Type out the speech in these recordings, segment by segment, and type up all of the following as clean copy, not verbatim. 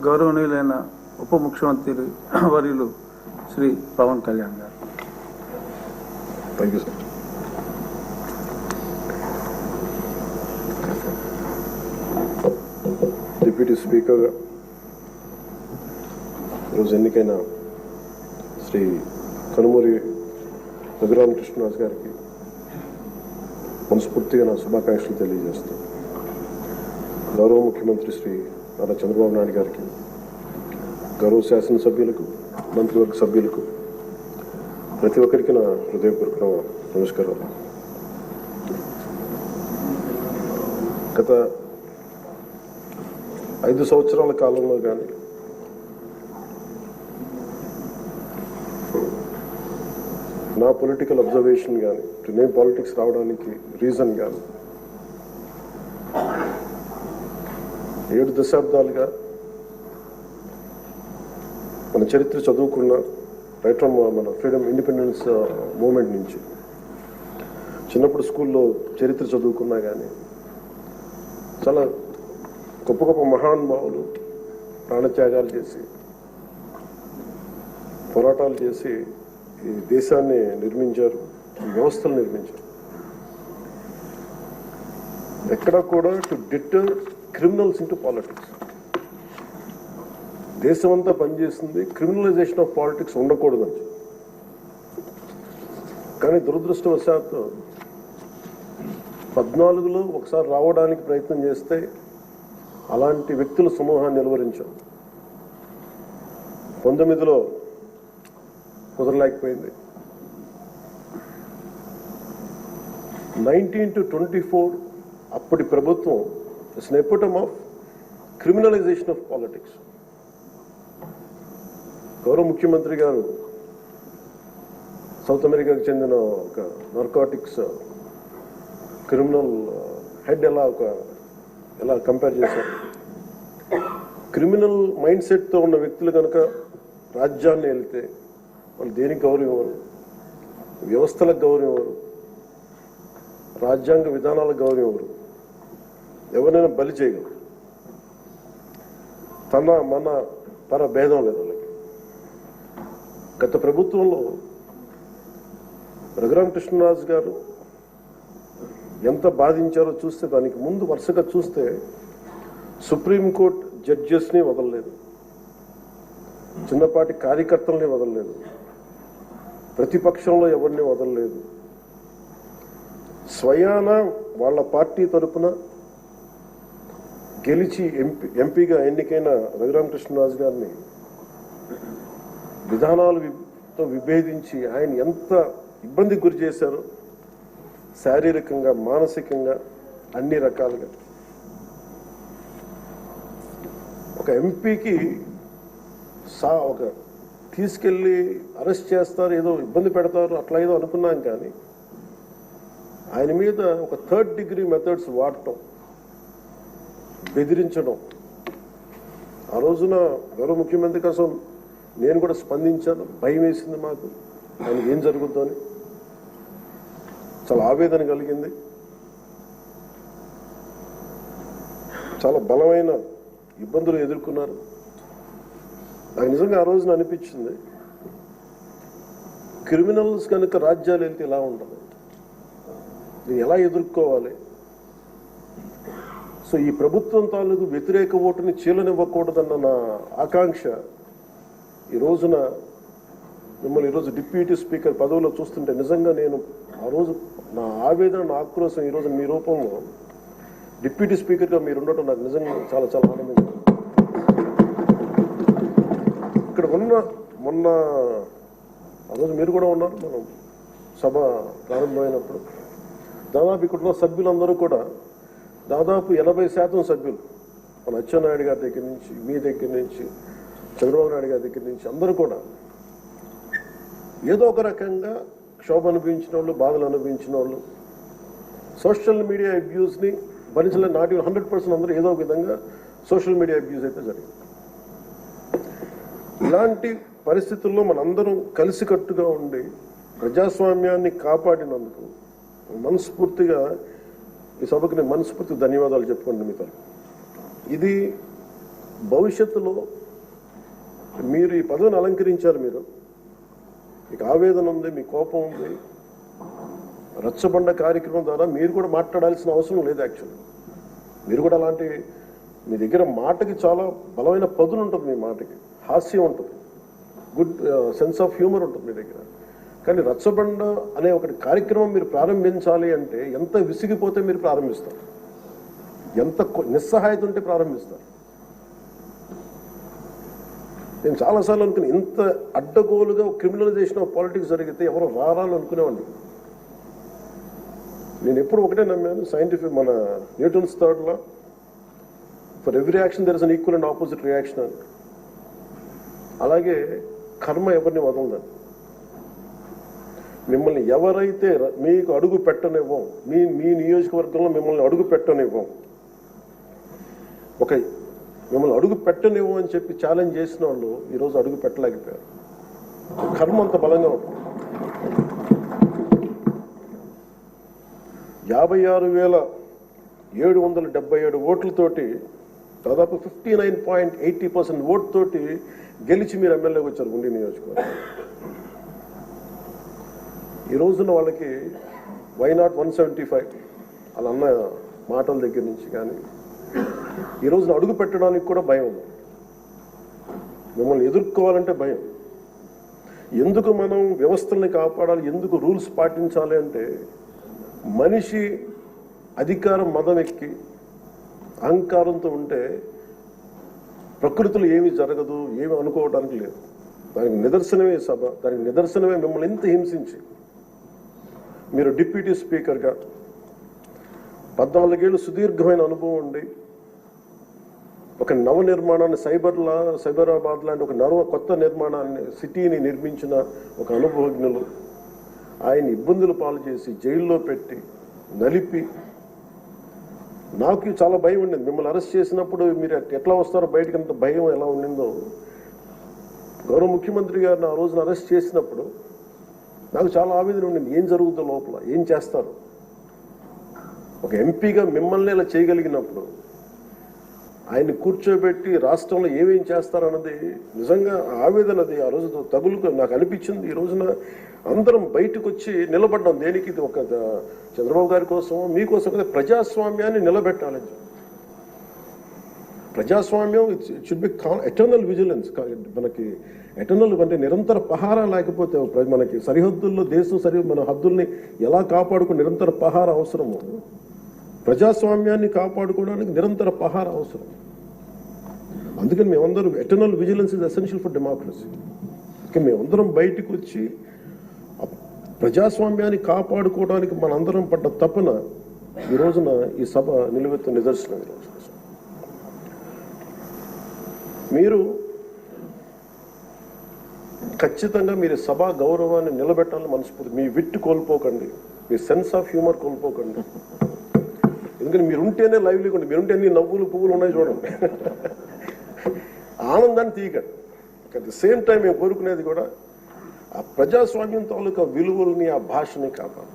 గౌరవనీయులైన ఉప ముఖ్యమంత్రి వర్యులు శ్రీ పవన్ కళ్యాణ్ గారు. Thank you sir. Deputy speaker ఈరోజు ఎన్నికైన శ్రీ కనుమూరి రఘురామకృష్ణరాజు గారికి మనస్ఫూర్తిగా నా శుభాకాంక్షలు తెలియజేస్తూ, గౌరవ ముఖ్యమంత్రి శ్రీ నారా చంద్రబాబు నాయుడు గారికి, గౌరవ శాసనసభ్యులకు, మంత్రివర్గ సభ్యులకు, ప్రతి ఒక్కరికి నా హృదయపూర్వక నమస్కారాలు. గత 5 సంవత్సరాల కాలంలో కానీ నా పొలిటికల్ అబ్జర్వేషన్ కానీ, నేను పాలిటిక్స్ రావడానికి రీజన్ కానీ 7 దశాబ్దాలుగా మన చరిత్ర చదువుకున్న రైట్ ఫ్రమ్ మన ఫ్రీడమ్ ఇండిపెండెన్స్ మూమెంట్ నుంచి చిన్నప్పుడు స్కూల్లో చరిత్ర చదువుకున్నా కానీ చాలా గొప్ప గొప్ప మహానుభావులు ప్రాణత్యాగాలు చేసి పోరాటాలు చేసి ఈ దేశాన్ని నిర్మించారు, ఈ వ్యవస్థలు నిర్మించారు. ఎక్కడా కూడా to deter criminals into politics. దేశమంతా పనిచేస్తుంది క్రిమినలైజేషన్ ఆఫ్ పాలిటిక్స్ ఉండకూడదని. కానీ దురదృష్టవశాత్తు 14లో ఒకసారి రావడానికి ప్రయత్నం చేస్తే అలాంటి వ్యక్తుల సమూహాన్ని నిలువరించాం. 19లో కుదరలేకపోయింది. 19 to 24 అప్పటి ప్రభుత్వం it's an ఎపిటమ్ of criminalization of politics. గౌరవ ముఖ్యమంత్రి గారు సౌత్ అమెరికాకు చెందిన ఒక నార్కోటిక్స్ క్రిమినల్ హెడ్ ఎలా కంపేర్ చేశారు. క్రిమినల్ మైండ్ సెట్తో ఉన్న వ్యక్తులు కనుక రాజ్యాన్ని వెళ్తే వాళ్ళు దేనికి గౌరవం ఇవ్వరు, వ్యవస్థలకు గౌరవం ఇవ్వరు, రాజ్యాంగ విధానాలకు గౌరవం ఇవ్వరు, ఎవరైనా బలి చేయగలరు. మన పర భేదం లేదు వాళ్ళకి. గత ప్రభుత్వంలో రఘురామకృష్ణరాజు గారు ఎంత బాధించారో చూస్తే, దానికి ముందు వరుసగా చూస్తే సుప్రీంకోర్టు జడ్జెస్ని వదలలేదు, చిన్నపాటి కార్యకర్తల్ని వదలలేదు, ప్రతిపక్షంలో ఎవరిని వదలలేదు. స్వయాన వాళ్ళ పార్టీ తరఫున గెలిచి ఎంపీగా ఎన్నికైన రఘురామకృష్ణరాజు గారిని విధానాలతో విభేదించి ఆయన ఎంత ఇబ్బందికి గురి చేశారో, శారీరకంగా, మానసికంగా, అన్ని రకాలుగా. ఒక ఎంపీకి ఒక తీసుకెళ్ళి అరెస్ట్ చేస్తారు, ఏదో ఇబ్బంది పెడతారు, అట్లా ఏదో అనుకున్నాం. కానీ ఆయన మీద ఒక 3rd degree మెథడ్స్ వాడటం, బెదిరించడం. ఆ రోజున గౌరవ ముఖ్యమంత్రి కోసం నేను కూడా స్పందించాను. భయం వేసింది మాకు, ఆయనకి ఏం జరుగుతుందో అని. చాలా ఆవేదన కలిగింది. చాలా బలమైన ఇబ్బందులు ఎదుర్కొన్నారు. నాకు నిజంగా ఆ రోజున అనిపించింది, క్రిమినల్స్ కనుక రాజ్యాలు వెళ్తే ఇలా ఉండదు, దీన్ని ఎలా ఎదుర్కోవాలి. సో ఈ ప్రభుత్వం తాలూకు వ్యతిరేక ఓటుని చీలనివ్వకూడదన్న నా ఆకాంక్ష ఈ రోజున మిమ్మల్ని ఈరోజు డిప్యూటీ స్పీకర్ పదవిలో చూస్తుంటే నిజంగా నేను ఆ రోజు నా ఆవేదన, నా ఆక్రోశం ఈరోజు మీ రూపంలో డిప్యూటీ స్పీకర్గా మీరు ఉండటం నాకు నిజంగా చాలా చాలా ఆనందంగా. ఇక్కడ మొన్న ఆ రోజు మీరు కూడా ఉన్నారు, మనం సభ ప్రారంభమైనప్పుడు దాదాపు ఇక్కడ ఉన్న సభ్యులందరూ కూడా దాదాపు 80% సభ్యులు, మన అచ్చెన్నాయుడు గారి దగ్గర నుంచి, మీ దగ్గర నుంచి, చంద్రబాబు నాయుడు గారి దగ్గర నుంచి అందరూ కూడా ఏదో ఒక రకంగా క్షోభ అనుభవించిన వాళ్ళు, బాధలు అనుభవించిన వాళ్ళు, సోషల్ మీడియా అబ్యూస్ని భరించలేని, నాటి 100% అందరూ ఏదో ఒక విధంగా సోషల్ మీడియా అబ్యూస్ అయితే జరిగింది. ఇలాంటి పరిస్థితుల్లో మనందరం కలిసికట్టుగా ఉండి ప్రజాస్వామ్యాన్ని కాపాడినందుకు మనస్ఫూర్తిగా ఈ సభకు నేను మనస్ఫూర్తిగా ధన్యవాదాలు చెప్పుకోండి మీ తరఫున. ఇది భవిష్యత్తులో మీరు ఈ పదవిని అలంకరించారు, మీరు మీకు ఆవేదన ఉంది, మీ కోపం ఉంది, రచ్చబండ కార్యక్రమం ద్వారా మీరు కూడా మాట్లాడాల్సిన అవసరం లేదు. యాక్చువల్లీ మీరు కూడా అలాంటి, మీ దగ్గర మాటకి చాలా బలమైన పదులు ఉంటుంది, మీ మాటకి హాస్యం ఉంటుంది, గుడ్ సెన్స్ ఆఫ్ హ్యూమర్ ఉంటుంది మీ దగ్గర. కానీ రచ్చబండ అనే ఒకటి కార్యక్రమం మీరు ప్రారంభించాలి అంటే ఎంత విసిగిపోతే మీరు ప్రారంభిస్తారు, ఎంత నిస్సహాయత ఉంటే ప్రారంభిస్తారు. నేను చాలాసార్లు అనుకుని ఇంత అడ్డగోలుగా క్రిమినలైజేషన్ ఆఫ్ పాలిటిక్స్ జరిగితే ఎవరు రారాలు అనుకునేవాడిని. నేను ఎప్పుడు ఒకటే నమ్మాను, సైంటిఫిక్ మన Newton's third law, for every action there is an equal and opposite reaction అని. అలాగే కర్మ ఎవరిని వదలదని. మిమ్మల్ని ఎవరైతే మీకు అడుగు పెట్టనివ్వం, మీ నియోజకవర్గంలో మిమ్మల్ని అడుగు పెట్టనివ్వం, మిమ్మల్ని అడుగు పెట్టనివ్వం అని చెప్పి ఛాలెంజ్ చేసిన వాళ్ళు ఈరోజు అడుగు పెట్టలేకపోయారు. కర్మ అంత బలంగా ఉంటుంది. 56,777 ఓట్లతోటి దాదాపు 59.80% ఓటుతోటి గెలిచి మీరు ఎమ్మెల్యేకి వచ్చారు ఉండి నియోజకవర్గం. ఈ రోజున వాళ్ళకి వైనాట్ 175 అలా అన్న మాటల దగ్గర నుంచి కానీ ఈ రోజున అడుగు పెట్టడానికి కూడా భయం ఉంది. మిమ్మల్ని ఎదుర్కోవాలంటే భయం. ఎందుకు మనం వ్యవస్థల్ని కాపాడాలి, ఎందుకు రూల్స్ పాటించాలి అంటే మనిషి అధికారం మదం ఎక్కి అహంకారంతో ఉంటే ప్రకృతిలో ఏమీ జరగదు, ఏమి అనుకోవడానికి లేదు. దానికి నిదర్శనమే సభ, దానికి నిదర్శనమే మిమ్మల్ని ఇంత హింసించి మీరు డిప్యూటీ స్పీకర్గా 14 ఏళ్ళు సుదీర్ఘమైన అనుభవం ఉండి ఒక నవ నిర్మాణాన్ని సైబరాబాద్ లాంటి ఒక కొత్త నిర్మాణాన్ని, సిటీని నిర్మించిన ఒక అనుభవజ్ఞులు ఆయన ఇబ్బందులు పాలు చేసి జైల్లో పెట్టి నలిపి, నాకు చాలా భయం ఉండింది. మిమ్మల్ని అరెస్ట్ చేసినప్పుడు మీరు ఎట్లా వస్తారో బయటకు, అంత భయం ఎలా ఉండిందో. గౌరవ ముఖ్యమంత్రి గారిని ఆ రోజున అరెస్ట్ చేసినప్పుడు నాకు చాలా ఆవేదన ఉండింది. ఏం జరుగుతుందో లోపల, ఏం చేస్తారు. ఒక ఎంపీగా మిమ్మల్ని ఇలా చేయగలిగినప్పుడు ఆయన్ని కూర్చోబెట్టి రాష్ట్రంలో ఏమేం చేస్తారన్నది నిజంగా ఆవేదనది ఆ రోజు తగులుకు నాకు అనిపించింది. ఈ రోజున అందరం బయటకు వచ్చి నిలబడ్డాం. దేనికి? ఇది ఒక చంద్రబాబు గారి కోసం, మీకోసం కదా, ప్రజాస్వామ్యాన్ని నిలబెట్టాలని. ప్రజాస్వామ్యం it should be eternal vigilance. మనకి ఎటర్నల్ అంటే నిరంతర పహారా లేకపోతే మనకి సరిహద్దుల్లో మన హద్దుల్ని ఎలా కాపాడుకుని నిరంతర పహార అవసరము. ప్రజాస్వామ్యాన్ని కాపాడుకోవడానికి నిరంతర పహార అవసరం. అందుకని మేమందరం eternal vigilance is essential for democracy. మేమందరం బయటకు వచ్చి ప్రజాస్వామ్యాన్ని కాపాడుకోవడానికి మనందరం పడ్డ తపన ఈ రోజున ఈ సభ నిలువెత్తు నిదర్శనం. ఈ రోజున మీరు ఖచ్చితంగా మీరు సభా గౌరవాన్ని నిలబెట్టాలని మనస్ఫూర్తి. మీ విట్టు కోల్పోకండి, మీ సెన్స్ ఆఫ్ హ్యూమర్ కోల్పోకండి. ఎందుకంటే మీరు ఉంటేనే లైవ్లీగా ఉండి, మీరుంటే అన్ని నవ్వులు పువ్వులు ఉన్నాయి చూడండి. ఆనందాన్ని తీయకండి. అట్ ది సేమ్ టైం మేము కోరుకునేది కూడా ఆ ప్రజాస్వామ్యం తాలూకా విలువల్ని, ఆ భాషని కాపాడు.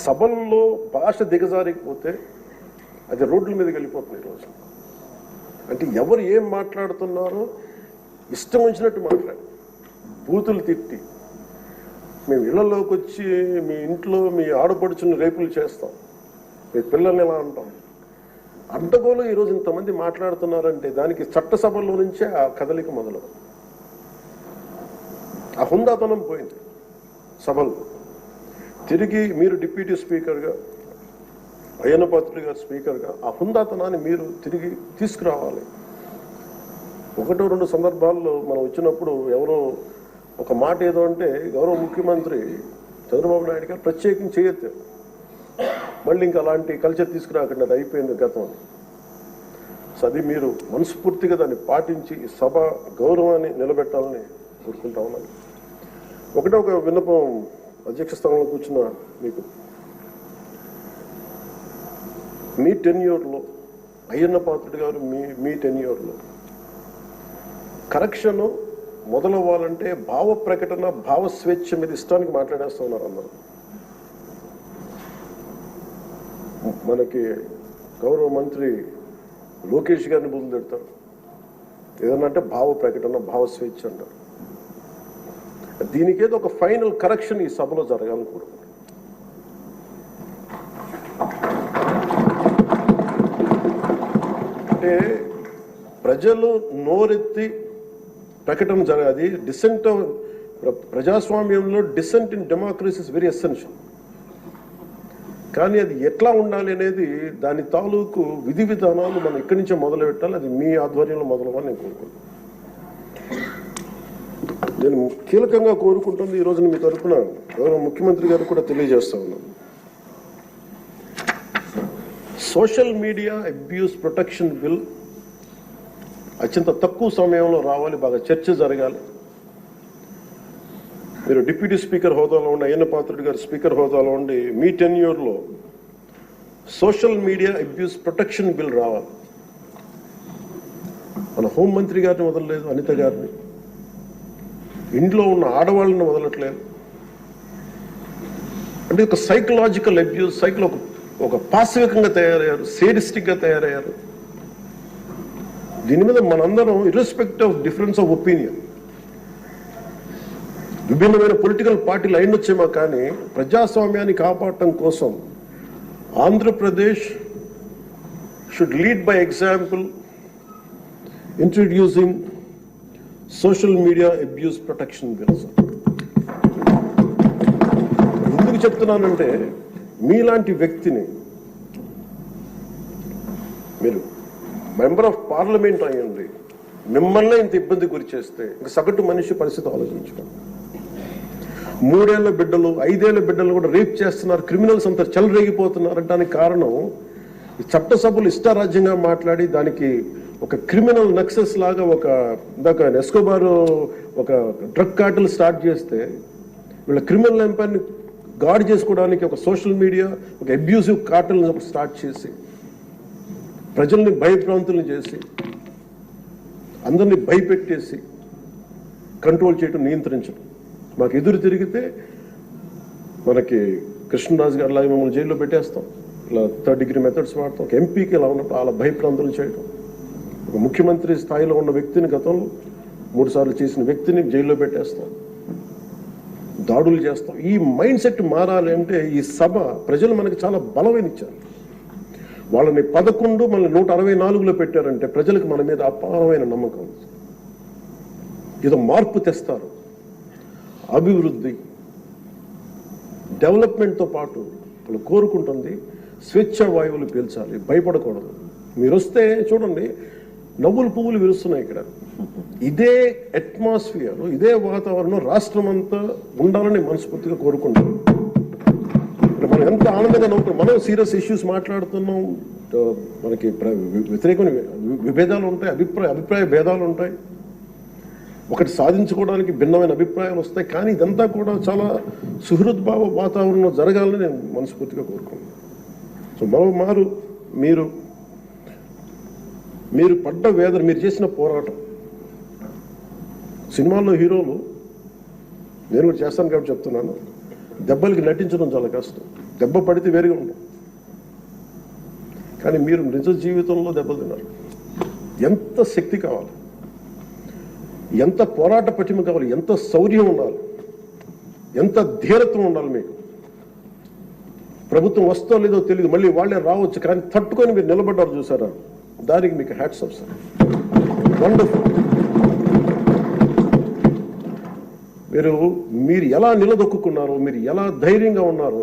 సభల్లో భాష దిగజారిపోతే అది రోడ్ల మీదకి వెళ్ళిపోతుంది ఈరోజు. అంటే ఎవరు ఏం మాట్లాడుతున్నారో ఇష్టం వచ్చినట్టు మాట్లాడి, బూతులు తిట్టి, మేము ఇళ్లలోకి వచ్చి మీ ఇంట్లో మీ ఆడపడుచుని రేపులు చేస్తాం, మీ పిల్లల్ని ఎలా అంటాం. అడ్డగోలు ఈరోజు ఇంతమంది మాట్లాడుతున్నారంటే దానికి చట్టసభల్లో నుంచే ఆ కదలిక మొదలు. ఆ హుందాతనం పోయింది సభల్లో. తిరిగి మీరు డిప్యూటీ స్పీకర్గా, అయ్యన్న పాత్రుడు గారు స్పీకర్గా ఆ హుందాతనాన్ని మీరు తిరిగి తీసుకురావాలి. 1-2 సందర్భాల్లో మనం వచ్చినప్పుడు ఎవరో ఒక మాట ఏదో అంటే గౌరవ ముఖ్యమంత్రి చంద్రబాబు నాయుడు గారు ప్రత్యేకించి చేయొద్దు, మళ్ళీ ఇంకా అలాంటి కల్చర్ తీసుకురాకండి, అది అయిపోయింది గతం. సో అది మీరు మనస్ఫూర్తిగా దాన్ని పాటించి ఈ సభ గౌరవాన్ని నిలబెట్టాలని కోరుకుంటా ఉన్నాను. ఒక విన్నపం అధ్యక్ష స్థానంలో కూర్చున్న మీకు, మీ టెన్యూర్లో అయ్యన్న పాత్రుడు గారు మీ టెన్యూర్లో కరెక్షన్ మొదలవ్వాలంటే భావ ప్రకటన, భావ స్వేచ్ఛ మీద ఇష్టానికి మాట్లాడేస్తూ ఉన్నారు అందరూ. మనకి గౌరవ మంత్రి లోకేష్ గారిని బుద్ధులు తిడతారు. ఏదన్నా అంటే భావ ప్రకటన, భావ స్వేచ్ఛ అంటారు. దీనికేదో ఒక ఫైనల్ కరెక్షన్ ఈ సభలో జరగాలని కోరుకుంటున్నాను. అంటే ప్రజలు నోరెత్తి ప్రకటన జరగాలి. డిసెంట్ ప్రజాస్వామ్యంలో dissent in democracy is very essential. కానీ అది ఎట్లా ఉండాలి అనేది దాని తాలూకు విధి విధానాలు మనం ఇక్కడి నుంచే మొదలు పెట్టాలి. అది మీ ఆధ్వర్యంలో మొదలవని నేను కోరుకుంటున్నాను. నేను కీలకంగా కోరుకుంటుంది ఈ రోజున మీ తరఫున గౌరవ ముఖ్యమంత్రి గారు కూడా తెలియజేస్తా ఉన్నాను. Social media abuse protection bill అత్యంత తక్కువ సమయంలో రావాలి, బాగా చర్చ జరగాలి. మీరు డిప్యూటీ స్పీకర్ హోదాలో ఉండి, అయ్యన్న పాత్రుడు గారు స్పీకర్ హోదాలో ఉండి, మీ టెన్యూర్లో social media abuse protection bill రావాలి. మన హోంమంత్రి గారిని వదలలేదు, అనిత గారిని, ఇంట్లో ఉన్న ఆడవాళ్ళని వదలట్లేదు. అంటే ఒక సైకలాజికల్ అబ్యూస్, ఒక పాశవికంగా తయారయ్యారు, సేడిస్టిక్గా తయారయ్యారు. దీని మీద మనందరం irrespective of difference of opinion, విభిన్నమైన పొలిటికల్ పార్టీలు అయినొచ్చేమో కానీ ప్రజాస్వామ్యాన్ని కాపాడటం కోసం Andhra Pradesh should lead by example introducing social media abuse protection bills. ఎందుకు చెప్తున్నానంటే మీలాంటి వ్యక్తిని, మీరు మెంబర్ ఆఫ్ పార్లమెంట్ అయ్యండి, మిమ్మల్ని ఇంత ఇబ్బంది గురి చేస్తే ఇంక సగటు మనిషి పరిస్థితి ఆలోచించుకోండి. 3 ఏళ్ల బిడ్డలు, 5 ఏళ్ల బిడ్డలు కూడా రేప్ చేస్తున్నారు, క్రిమినల్స్ అంతా చెలరేగిపోతున్నారు. దానికి కారణం ఈ చట్టసభలు ఇష్టారాజ్యంగా మాట్లాడి దానికి ఒక క్రిమినల్ నక్సెస్ లాగా ఇందాక ఎస్కోబార్ ఒక డ్రగ్ కార్టెల్ స్టార్ట్ చేస్తే వీళ్ళ క్రిమినల్ ఎంపైర్ని గార్డ్ చేసుకోవడానికి ఒక సోషల్ మీడియా, ఒక అబ్యూసివ్ కార్టెల్ స్టార్ట్ చేసి ప్రజల్ని భయభ్రాంతులను చేసి అందరినీ భయపెట్టేసి కంట్రోల్ చేయడం, నియంత్రించడం. మాకు ఎదురు తిరిగితే మనకి కృష్ణరాజు గారు లాగా మమ్మల్ని జైల్లో పెట్టేస్తాం, ఇలా 3rd డిగ్రీ మెథడ్స్ వాడతాం. ఒక ఎంపీకి ఇలా ఉన్నప్పుడు అలా భయభ్రాంతులు చేయడం, ఒక ముఖ్యమంత్రి స్థాయిలో ఉన్న వ్యక్తిని, గతంలో 3 సార్లు చేసిన వ్యక్తిని జైల్లో పెట్టేస్తాం, దాడులు చేస్తాం. ఈ మైండ్ సెట్ మారాలి అంటే ఈ సభ ప్రజలు మనకి చాలా బలమైన ఇచ్చారు. వాళ్ళని 11 మనల్ని 164లో పెట్టారంటే ప్రజలకు మన మీద అపారమైన నమ్మకం ఉంది. ఏదో మార్పు తెస్తారు. అభివృద్ధి, డెవలప్మెంట్తో పాటు వాళ్ళు కోరుకుంటుంది స్వేచ్ఛ వాయువులు పీల్చాలి, భయపడకూడదు. మీరు వస్తే చూడండి, నవ్వులు పువ్వులు విరుస్తున్నాయి ఇక్కడ. ఇదే అట్మాస్ఫియర్, ఇదే వాతావరణం రాష్ట్రం అంతా ఉండాలని మనస్ఫూర్తిగా కోరుకుంటాం. మనం ఎంత ఆనందంగా నవ్వుతున్నాం. మనం సీరియస్ ఇష్యూస్ మాట్లాడుతున్నాం, మనకి వ్యతిరేకమైన విభేదాలు ఉంటాయి, అభిప్రాయ భేదాలు ఉంటాయి, ఒకటి సాధించుకోవడానికి భిన్నమైన అభిప్రాయాలు వస్తాయి. కానీ ఇదంతా కూడా చాలా సుహృద్భావ వాతావరణంలో జరగాలని నేను మనస్ఫూర్తిగా కోరుకున్నాను. సో మరోమారు మీరు పడ్డ వేదన, మీరు చేసిన పోరాటం, సినిమాల్లో హీరోలు, నేను కూడా చేస్తాను కాబట్టి చెప్తున్నాను, దెబ్బలకి నటించడం చాలా కష్టం. దెబ్బ పడితే వేరుగా ఉండవు. కానీ మీరు నిజ జీవితంలో దెబ్బలు తిన్నారు. ఎంత శక్తి కావాలి, ఎంత పోరాట పటిమ కావాలి, ఎంత శౌర్యం ఉండాలి, ఎంత ధీరత్వం ఉండాలి. మీకు ప్రభుత్వం వస్తో లేదో తెలియదు, మళ్ళీ వాళ్ళే రావచ్చు, కానీ తట్టుకొని మీరు నిలబడ్డారు చూసారా, దానికి మీకు హ్యాట్స్ ఆఫ్ సార్. వండర్ఫుల్. మీరు ఎలా నిలదొక్కున్నారో, మీరు ఎలా ధైర్యంగా ఉన్నారో,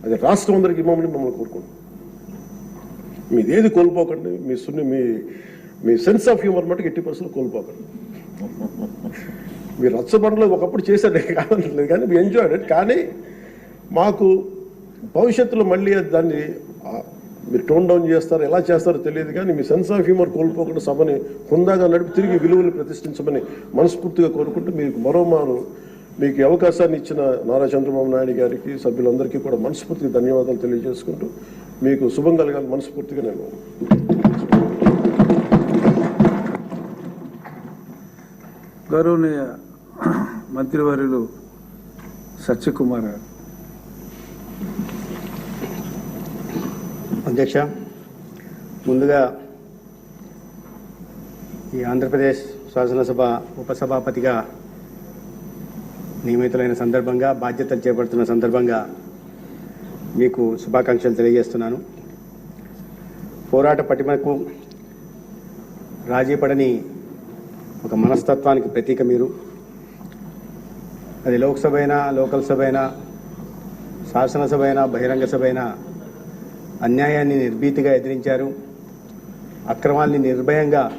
అది రాష్ట్రం అందరికీ మమ్మల్ని కోరుకుంటున్నాం. మీదేది కోల్పోకండి. మీ సెన్స్ ఆఫ్ హ్యూమర్ మటుకు 80% కోల్పోకండి. మీరు రచ్చబండలో ఒకప్పుడు చేశారు కాదనలేదు, కానీ మీ ఎంజాయ్డ్ ఇట్. కానీ మాకు భవిష్యత్తులో మళ్ళీ దాన్ని మీరు టోన్ డౌన్ చేస్తారు, ఎలా చేస్తారో తెలియదు, కానీ మీ సెన్స్ ఆఫ్ హ్యూమర్ కోల్పోకుండా సభని హుందాగా నడిపి తిరిగి విలువలు ప్రతిష్ఠించమని మనస్ఫూర్తిగా కోరుకుంటూ, మీకు మరోమారు మీకు అవకాశాన్ని ఇచ్చిన నారా చంద్రబాబు నాయుడు గారికి, సభ్యులందరికీ కూడా మనస్ఫూర్తిగా ధన్యవాదాలు తెలియజేసుకుంటూ, మీకు శుభం కలగాలి మనస్ఫూర్తిగా నేను గౌరవనీయ మంత్రివర్యులు సత్యకుమార్ గారు. అధ్యక్ష, ముందుగా ఈ ఆంధ్రప్రదేశ్ శాసనసభ ఉపసభాపతిగా నియమితులైన సందర్భంగా బాధ్యతలు చేపడుతున్న సందర్భంగా మీకు శుభాకాంక్షలు తెలియజేస్తున్నాను. పోరాట పటిమకు రాజీ పడని ఒక మనస్తత్వానికి ప్రతీక మీరు. అది లోక్సభ అయినా, లోకల్ సభ అయినా, శాసనసభ అయినా, బహిరంగ సభ అయినా అన్యాయాన్ని నిర్భీతిగా ఎదిరించారు. అక్రమాల్ని నిర్భయంగా